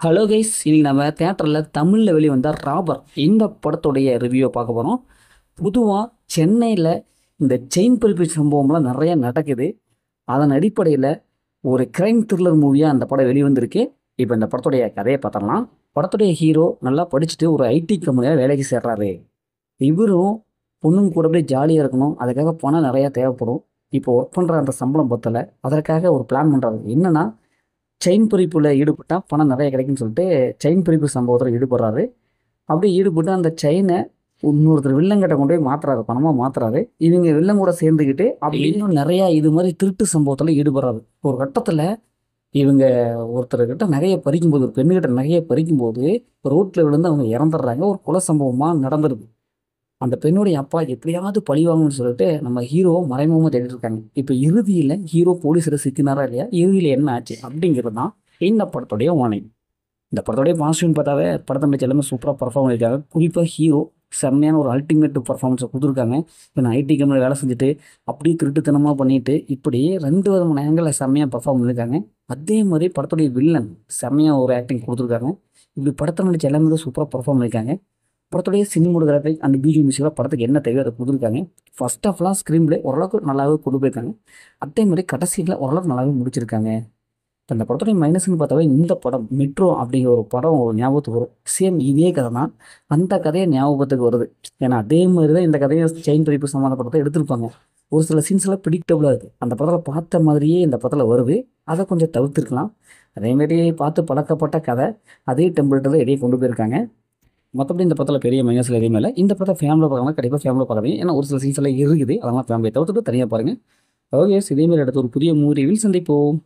Hello guys, இன்னைக்கு நம்ம தேட்டரில் தமிழில் வெளிவந்த ராபர் இந்த படத்துடைய ரிவ்யூவை பார்க்க போகிறோம். பொதுவாக சென்னையில் இந்த செயின் பறிப்பு சம்பவம்லாம் நிறைய நடக்குது. அதன் அடிப்படையில் ஒரு கிரைம் த்ரில்லர் மூவியாக அந்த படம் வெளிவந்திருக்கு. இப்போ இந்த படத்துடைய கதையை பார்த்தரலாம். படத்துடைய ஹீரோ நல்லா படிச்சுட்டு ஒரு ஐடி கம்பெனியாக வேலைக்கு சேர்றாரு. இவரும் பொண்ணுங்க கூட அப்படியே ஜாலியாக இருக்கணும், அதுக்காக பணம் நிறையா தேவைப்படும். இப்போ ஒர்க் பண்ணுற அந்த சம்பளம் பத்தலை, அதற்காக ஒரு பிளான் பண்ணுறாரு. என்னென்னா, செயின் பறிப்பில் ஈடுபட்டால் பணம் நிறைய கிடைக்குன்னு சொல்லிட்டு செயின் பறிப்பு சம்பவத்தில் ஈடுபடுறாரு. அப்படி ஈடுபட்டு அந்த செயினை இன்னொருத்தர் வில்லங்கிட்ட கொண்டு போய் மாற்றுறாரு, பணமாக மாற்றுறாரு. இவங்க வில்லன் கூட சேர்ந்துக்கிட்டு அப்படி இன்னும் நிறையா இது மாதிரி திருட்டு சம்பவத்தில் ஈடுபடுறாரு. ஒரு கட்டத்தில் இவங்க ஒருத்தர்கிட்ட நிறைய பறிக்கும்போது, ஒரு பெண்ணுக்கிட்ட நிறைய பறிக்கும்போது ரோட்டில் விழுந்து அவங்க இறந்துடுறாங்க. ஒரு கொலை சம்பவமாக நடந்துருது. அந்த பெண்ணுடைய அப்பா எப்படியாவது பழிவாங்கன்னு சொல்லிட்டு நம்ம ஹீரோவை மறைமுகமாக தேடிட்டு இருக்காங்க. இப்போ இறுதியில் ஹீரோ போலீஸில் சிக்கினாரா இல்லையா, இறுதியில் என்ன ஆச்சு அப்படிங்கிறது தான் இந்த படத்துடைய ஓனை. இந்த படத்துடைய பாசிட்டிவ்னு பார்த்தாவே படத்தை மிச்சம் எல்லாமே சூப்பராக பர்ஃபார்ம் பண்ணியிருக்காங்க. குறிப்பாக ஹீரோ செம்மையான ஒரு அல்டிமேட் பர்ஃபார்மன்ஸை கொடுத்துருக்காங்க. இப்போ நான் ஐடி கம்பெனியில் வேலை செஞ்சுட்டு அப்படியே திருட்டுத்தனமாக பண்ணிட்டு இப்படி 2 விதமான ஆங்கிளில் செம்மையாக பர்ஃபார்ம் பண்ணியிருக்காங்க. அதே மாதிரி படத்துடைய வில்லன் செம்மையாக ஒரு ஆக்டிங் கொடுத்துருக்காங்க. இப்படி படத்தை நடிச்ச எல்லாமே சூப்பராக பர்ஃபார்ம் பண்ணியிருக்காங்க. படத்துடைய சினிமோட்டோகிராஃபி அண்ட் பிஜிஎம் மியூசிக்கில் படத்துக்கு என்ன தேவையோ அதை கொடுத்துருக்காங்க. ஃபர்ஸ்ட் ஆஃப்லாம் ஸ்க்ரீன் பிளே ஓரளவுக்கு நல்லாவே கொண்டு போயிருக்காங்க. அதே மாதிரி கடைசியில் ஓரளவுக்கு நல்லாவே முடிச்சிருக்காங்க. இப்போ இந்த படத்துடைய மைனஸ்ன்னு பார்த்தாவே இந்த படம் மெட்ரோ அப்படிங்கிற ஒரு படம் ஒரு ஞாபகத்துக்கு வரும். சேம் இதே கதை தான், அந்த கதையை ஞாபகத்துக்கு வருது. ஏன்னா அதே மாதிரி தான் இந்த கதையை செயின் பறிப்பு சம்மந்தப்பட்டதை எடுத்திருப்பாங்க. ஒரு சில சீன்ஸ்லாம் ப்ரிடிக்டபுளாக இருக்குது. அந்த படத்தில் பார்த்த மாதிரியே இந்த படத்தில் வருது. அதை கொஞ்சம் தவிர்த்துருக்கலாம். அதேமாரி பார்த்து பழக்கப்பட்ட கதை அதே டெம்பிள்கிட்ட இடையே கொண்டு போயிருக்காங்க. மற்றபடி இந்த படத்தில் பெரிய மைனஸில் எதுவுமே இல்லை. இந்த படத்தை ஃபேமிலியில் பார்க்கலாம், கண்டிப்பாக ஃபேமிலியில் பார்க்குறீங்க. ஏன்னா ஒரு சில சீன்ஸ் எல்லாம் இருக்குது, அதெல்லாம் ஃபேமிலியை தவிர்த்துட்டு தனியாக பாருங்கள். ஓகே, இதேமாரி அடுத்து ஒரு புதிய மூவி ரிவ்யூவில் சந்திப்போம்.